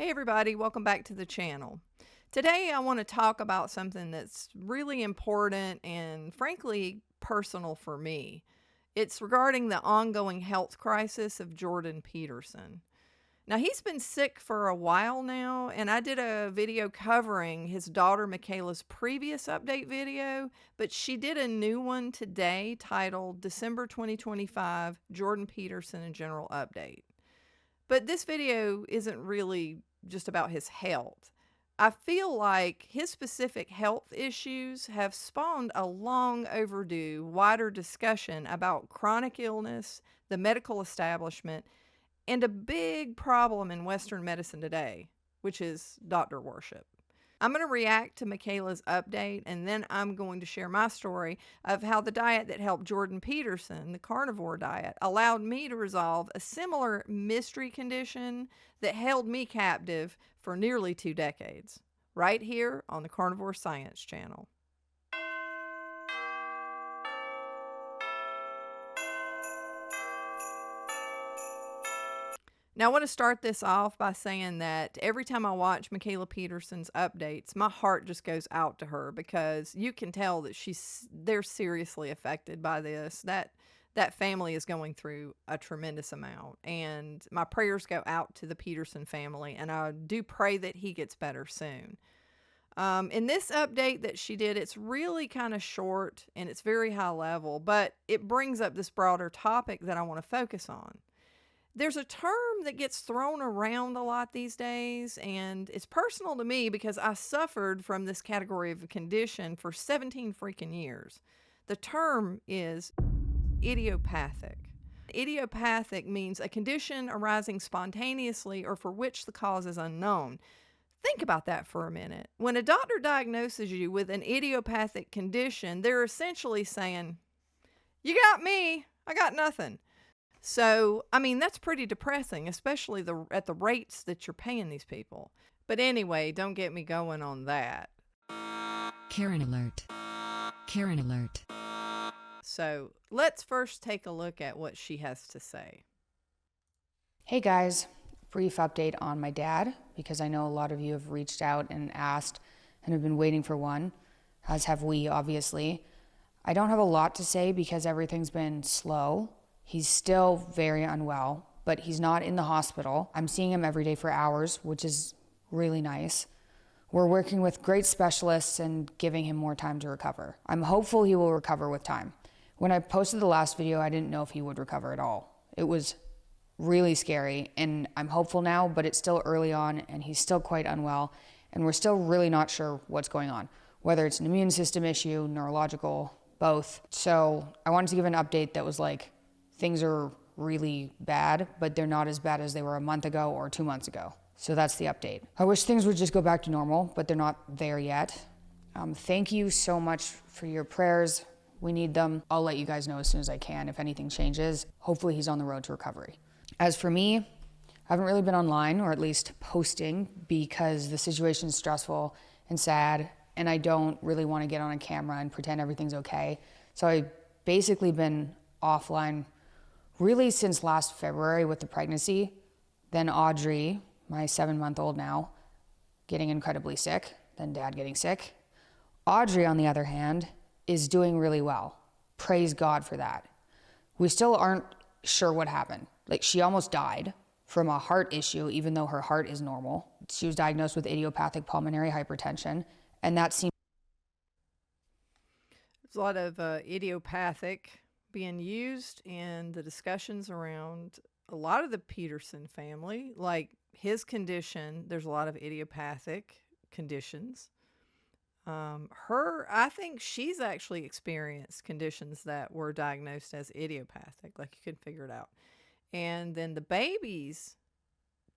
Hey everybody, welcome back to the channel. Today I want to talk about something that's really important and frankly personal for me. It's regarding the ongoing health crisis of Jordan Peterson. Now he's been sick for a while now, and I did a video covering his daughter Mikhaila's previous update video, but she did a new one today titled December 2025 Jordan Peterson General Update. But this video isn't really just about his health. I feel like his specific health issues have spawned a long overdue, wider discussion about chronic illness, the medical establishment, and a big problem in Western medicine today, which is doctor worship. I'm going to react to Mikhaila's update, and then I'm going to share my story of how the diet that helped Jordan Peterson, the carnivore diet, allowed me to resolve a similar mystery condition that held me captive for nearly 2 decades, right here on the Carnivore Science Channel. Now, I want to start this off by saying that every time I watch Mikhaila Peterson's updates, my heart just goes out to her because you can tell that they're seriously affected by this. That family is going through a tremendous amount, and my prayers go out to the Peterson family, and I do pray that he gets better soon. In this update that she did, it's really kind of short and it's very high level, but it brings up this broader topic that I want to focus on. There's a term that gets thrown around a lot these days, and it's personal to me because I suffered from this category of a condition for 17 freaking years. The term is idiopathic. Idiopathic means a condition arising spontaneously or for which the cause is unknown. Think about that for a minute. When a doctor diagnoses you with an idiopathic condition, they're essentially saying, "You got me, I got nothing." So, I mean, that's pretty depressing, especially at the rates that you're paying these people. But anyway, don't get me going on that. Karen alert. Karen alert. So, let's first take a look at what she has to say. Hey guys, brief update on my dad, because I know a lot of you have reached out and asked and have been waiting for one, as have we, obviously. I don't have a lot to say because everything's been slow. He's still very unwell, but he's not in the hospital. I'm seeing him every day for hours, which is really nice. We're working with great specialists and giving him more time to recover. I'm hopeful he will recover with time. When I posted the last video, I didn't know if he would recover at all. It was really scary, and I'm hopeful now, but it's still early on and he's still quite unwell, and we're still really not sure what's going on, whether it's an immune system issue, neurological, both. So I wanted to give an update that was like, things are really bad, but they're not as bad as they were a month ago or 2 months ago. So that's the update. I wish things would just go back to normal, but they're not there yet. Thank you so much for your prayers. We need them. I'll let you guys know as soon as I can if anything changes. Hopefully he's on the road to recovery. As for me, I haven't really been online, or at least posting, because the situation's stressful and sad, and I don't really want to get on a camera and pretend everything's okay. So I've basically been offline really since last February with the pregnancy, then Audrey, my 7-month-old now, getting incredibly sick, then dad getting sick. Audrey, on the other hand, is doing really well. Praise God for that. We still aren't sure what happened. Like, she almost died from a heart issue, even though her heart is normal. She was diagnosed with idiopathic pulmonary hypertension, and that seems... There's a lot of idiopathic being used in the discussions around a lot of the Peterson family. Like his condition, there's a lot of idiopathic conditions. I think she's actually experienced conditions that were diagnosed as idiopathic, like you could figure it out. And then the baby's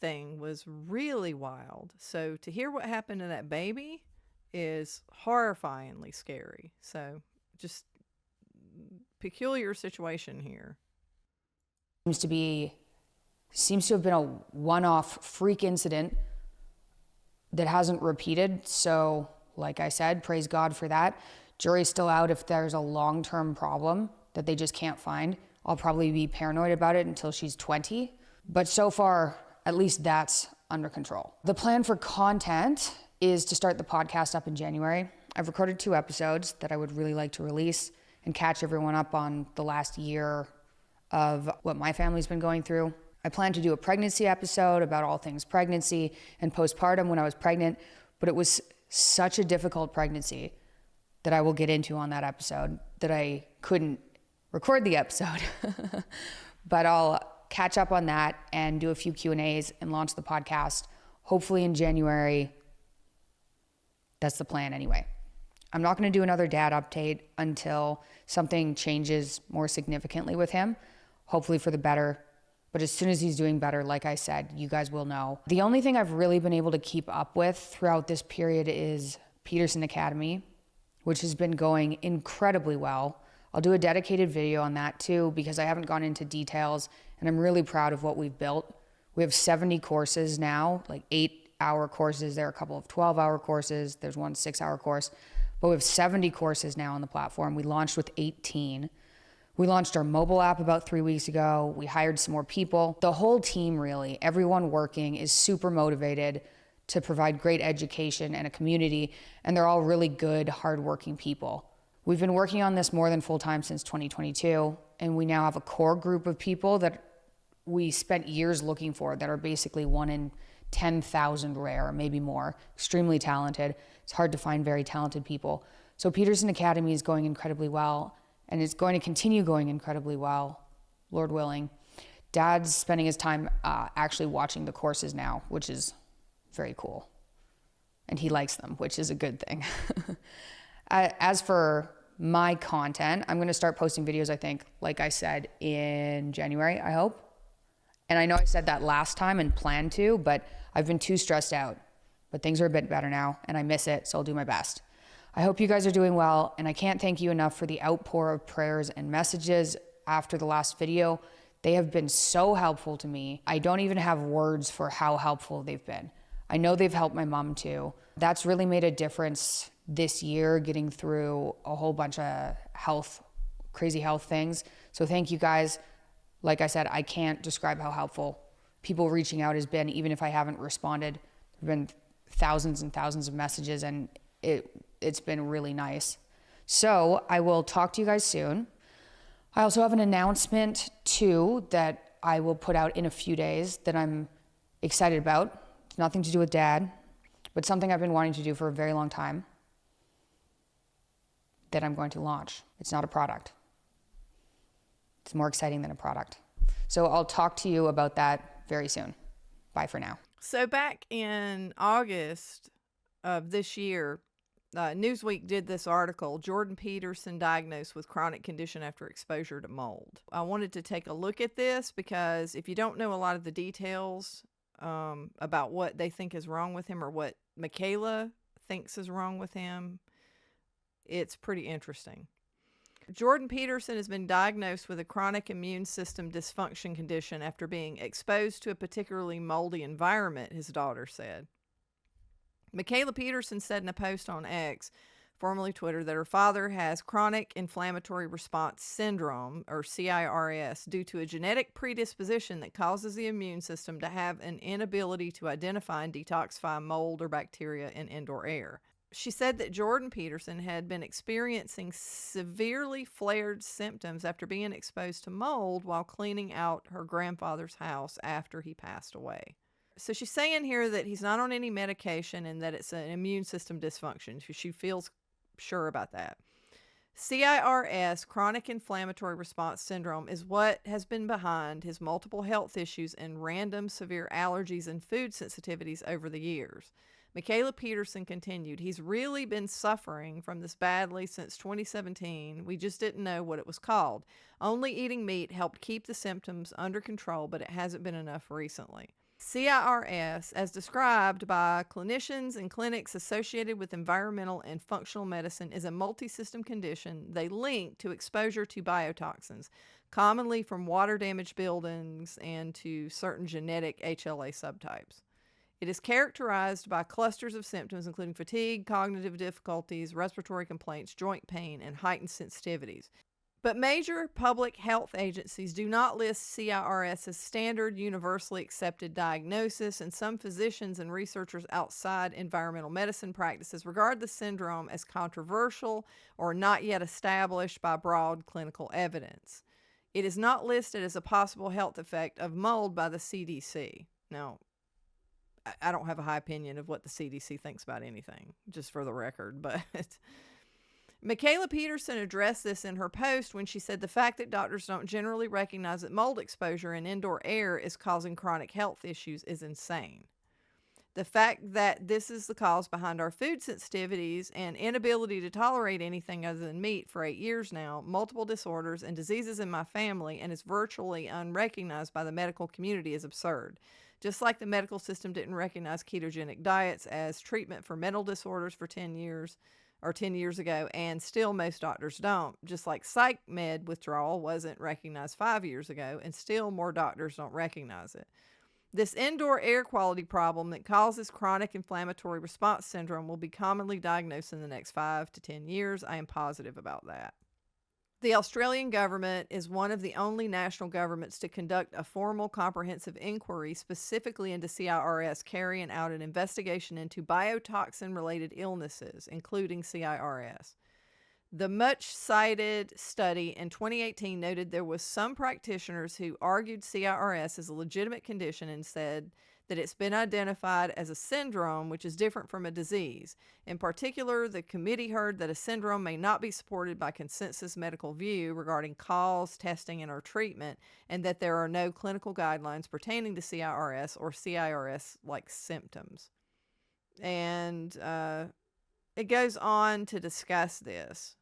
thing was really wild. So to hear what happened to that baby is horrifyingly scary. So just peculiar situation here. Seems to have been a one-off freak incident that hasn't repeated. So like I said, praise God for that. Jury's still out if there's a long-term problem that they just can't find. I'll probably be paranoid about it until she's 20. But so far, at least that's under control. The plan for content is to start the podcast up in January. I've recorded 2 episodes that I would really like to release and catch everyone up on the last year of what my family's been going through. I plan to do a pregnancy episode about all things pregnancy and postpartum when I was pregnant, but it was such a difficult pregnancy that I will get into on that episode that I couldn't record the episode. But I'll catch up on that and do a few Q&As and launch the podcast hopefully in January. That's the plan anyway. I'm not going to do another dad update until something changes more significantly with him, hopefully for the better. But as soon as he's doing better, like I said, you guys will know. The only thing I've really been able to keep up with throughout this period is Peterson Academy, which has been going incredibly well. I'll do a dedicated video on that too, because I haven't gone into details and I'm really proud of what we've built. We have 70 courses now, like 8-hour courses. There are a couple of 12-hour courses. There's one 6-hour course, but we have 70 courses now on the platform. We launched with 18. We launched our mobile app about 3 weeks ago. We hired some more people. The whole team, really, everyone working is super motivated to provide great education and a community, and they're all really good, hardworking people. We've been working on this more than full-time since 2022, and we now have a core group of people that we spent years looking for that are basically 1 in 10,000 rare, maybe more, extremely talented. It's hard to find very talented people. So Peterson Academy is going incredibly well, and it's going to continue going incredibly well, Lord willing. Dad's spending his time actually watching the courses now, which is very cool. And he likes them, which is a good thing. As for my content, I'm going to start posting videos, I think, like I said, in January, I hope. And I know I said that last time and planned to, but I've been too stressed out. But things are a bit better now, and I miss it, so I'll do my best. I hope you guys are doing well, and I can't thank you enough for the outpour of prayers and messages after the last video. They have been so helpful to me. I don't even have words for how helpful they've been. I know they've helped my mom too. That's really made a difference this year, getting through a whole bunch of crazy health things. So thank you guys. Like I said, I can't describe how helpful people reaching out has been, even if I haven't responded. There have been thousands and thousands of messages, and it's been really nice. So I will talk to you guys soon. I also have an announcement too that I will put out in a few days that I'm excited about. It's nothing to do with Dad, but something I've been wanting to do for a very long time that I'm going to launch. It's not a product. It's more exciting than a product. So I'll talk to you about that very soon. Bye for now. So back in August of this year, Newsweek did this article, Jordan Peterson diagnosed with chronic condition after exposure to mold. I wanted to take a look at this because if you don't know a lot of the details about what they think is wrong with him or what Mikhaila thinks is wrong with him, it's pretty interesting. Jordan Peterson has been diagnosed with a chronic immune system dysfunction condition after being exposed to a particularly moldy environment, his daughter said. Michaela Peterson said in a post on X, formerly Twitter, that her father has chronic inflammatory response syndrome, or CIRS, due to a genetic predisposition that causes the immune system to have an inability to identify and detoxify mold or bacteria in indoor air. She said that Jordan Peterson had been experiencing severely flared symptoms after being exposed to mold while cleaning out her grandfather's house after he passed away. So she's saying here that he's not on any medication and that it's an immune system dysfunction. She feels sure about that. CIRS, chronic inflammatory response syndrome, is what has been behind his multiple health issues and random severe allergies and food sensitivities over the years. Michaela Peterson continued, he's really been suffering from this badly since 2017. We just didn't know what it was called. Only eating meat helped keep the symptoms under control, but it hasn't been enough recently. CIRS, as described by clinicians and clinics associated with environmental and functional medicine, is a multi-system condition they link to exposure to biotoxins, commonly from water-damaged buildings and to certain genetic HLA subtypes. It is characterized by clusters of symptoms including fatigue, cognitive difficulties, respiratory complaints, joint pain, and heightened sensitivities. But major public health agencies do not list CIRS as standard universally accepted diagnosis, and some physicians and researchers outside environmental medicine practices regard the syndrome as controversial or not yet established by broad clinical evidence. It is not listed as a possible health effect of mold by the CDC. Now, I don't have a high opinion of what the CDC thinks about anything, just for the record, but Michaela Peterson addressed this in her post when she said the fact that doctors don't generally recognize that mold exposure in indoor air is causing chronic health issues is insane. The fact that this is the cause behind our food sensitivities and inability to tolerate anything other than meat for 8 years now, multiple disorders and diseases in my family, and is virtually unrecognized by the medical community is absurd. Just like the medical system didn't recognize ketogenic diets as treatment for mental disorders for 10 years ago, and still most doctors don't. Just like psych med withdrawal wasn't recognized 5 years ago, and still more doctors don't recognize it. This indoor air quality problem that causes chronic inflammatory response syndrome will be commonly diagnosed in the next 5 to 10 years. I am positive about that. The Australian government is one of the only national governments to conduct a formal comprehensive inquiry specifically into CIRS, carrying out an investigation into biotoxin-related illnesses, including CIRS. The much-cited study in 2018 noted there was some practitioners who argued CIRS is a legitimate condition and said that it's been identified as a syndrome, which is different from a disease. In particular, the committee heard that a syndrome may not be supported by consensus medical view regarding cause, testing, and or treatment, and that there are no clinical guidelines pertaining to CIRS or CIRS-like symptoms. And it goes on to discuss this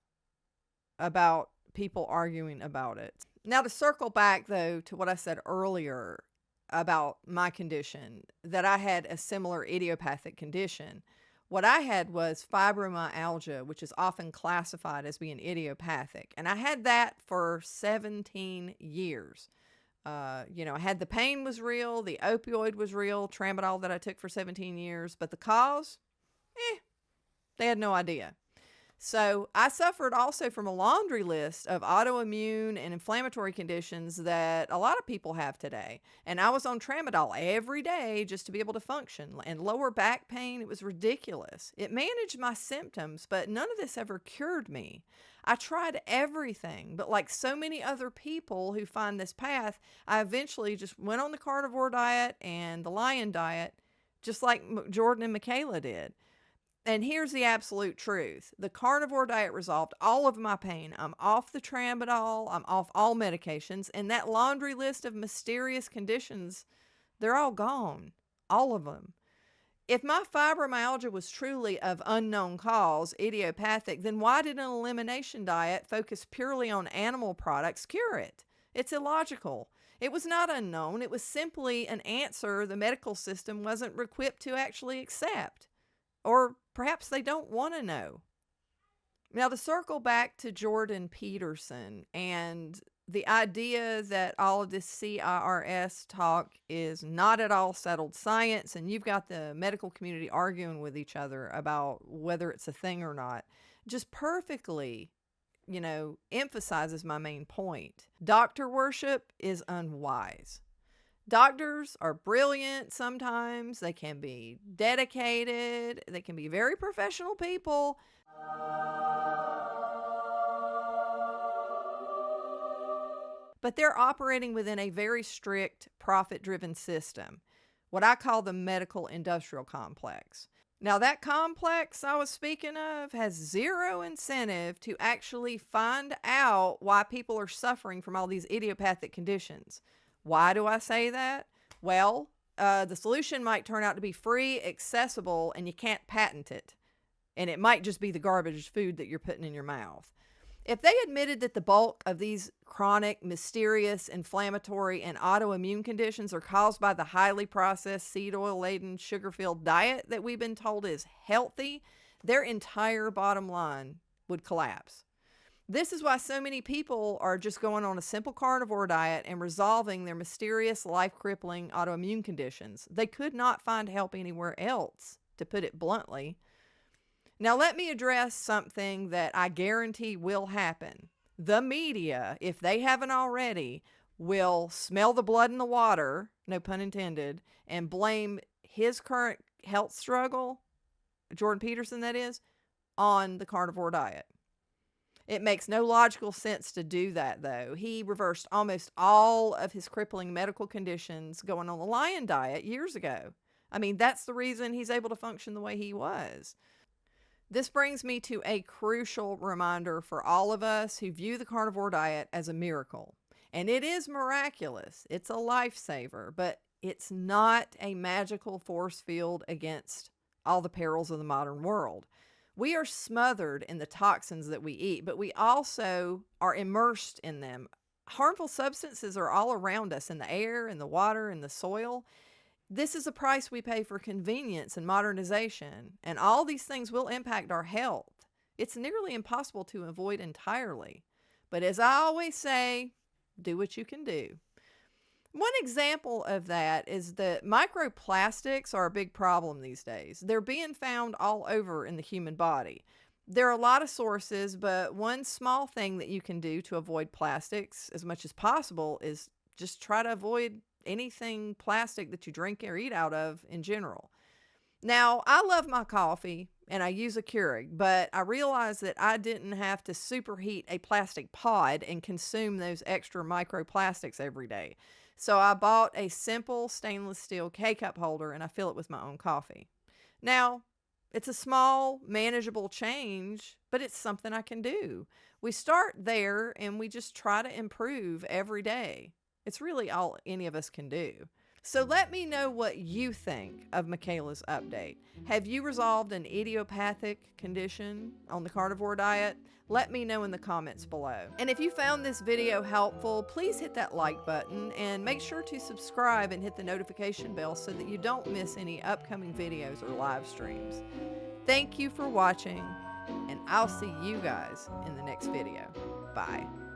about people arguing about it. Now, to circle back, though, to what I said earlier about my condition, that I had a similar idiopathic condition. What I had was fibromyalgia, which is often classified as being idiopathic. And I had that for 17 years. I had the pain was real, the opioid was real, tramadol that I took for 17 years, but the cause, they had no idea. So I suffered also from a laundry list of autoimmune and inflammatory conditions that a lot of people have today. And I was on tramadol every day just to be able to function. And lower back pain, it was ridiculous. It managed my symptoms, but none of this ever cured me. I tried everything, but like so many other people who find this path, I eventually just went on the carnivore diet and the lion diet, just like Jordan and Mikhaila did. And here's the absolute truth. The carnivore diet resolved all of my pain. I'm off the tramadol. I'm off all medications. And that laundry list of mysterious conditions, they're all gone. All of them. If my fibromyalgia was truly of unknown cause, idiopathic, then why did an elimination diet focused purely on animal products cure it? It's illogical. It was not unknown. It was simply an answer the medical system wasn't equipped to actually accept. Or perhaps they don't want to know. Now, to circle back to Jordan Peterson and the idea that all of this CIRS talk is not at all settled science, and you've got the medical community arguing with each other about whether it's a thing or not, just perfectly, emphasizes my main point. Doctor worship is unwise. Doctors are brilliant sometimes. They can be dedicated. They can be very professional people. But they're operating within a very strict profit-driven system, what I call the medical industrial complex. Now, that complex I was speaking of has zero incentive to actually find out why people are suffering from all these idiopathic conditions. Why do I say that? Well, the solution might turn out to be free, accessible, and you can't patent it. And it might just be the garbage food that you're putting in your mouth. If they admitted that the bulk of these chronic, mysterious, inflammatory, and autoimmune conditions are caused by the highly processed, seed oil-laden, sugar-filled diet that we've been told is healthy, their entire bottom line would collapse. This is why so many people are just going on a simple carnivore diet and resolving their mysterious, life-crippling autoimmune conditions. They could not find help anywhere else, to put it bluntly. Now, let me address something that I guarantee will happen. the media, if they haven't already, will smell the blood in the water, no pun intended, and blame his current health struggle, Jordan Peterson that is, on the carnivore diet. It makes no logical sense to do that, though. He reversed almost all of his crippling medical conditions going on the lion diet years ago. I mean, that's the reason he's able to function the way he was. This brings me to a crucial reminder for all of us who view the carnivore diet as a miracle. And it is miraculous. It's a lifesaver, but it's not a magical force field against all the perils of the modern world. We are smothered in the toxins that we eat, but we also are immersed in them. Harmful substances are all around us in the air, in the water, in the soil. This is a price we pay for convenience and modernization, and all these things will impact our health. It's nearly impossible to avoid entirely. But as I always say, do what you can do. One example of that is that microplastics are a big problem these days. They're being found all over in the human body. There are a lot of sources, but one small thing that you can do to avoid plastics as much as possible is just try to avoid anything plastic that you drink or eat out of in general. Now, I love my coffee and I use a Keurig, but I realized that I didn't have to superheat a plastic pod and consume those extra microplastics every day. So I bought a simple stainless steel K-cup holder and I fill it with my own coffee. Now, it's a small, manageable change, but it's something I can do. We start there and we just try to improve every day. It's really all any of us can do. So let me know what you think of Mikhaila's update. Have you resolved an idiopathic condition on the carnivore diet? Let me know in the comments below. And if you found this video helpful, please hit that like button and make sure to subscribe and hit the notification bell so that you don't miss any upcoming videos or live streams. Thank you for watching, and I'll see you guys in the next video. Bye.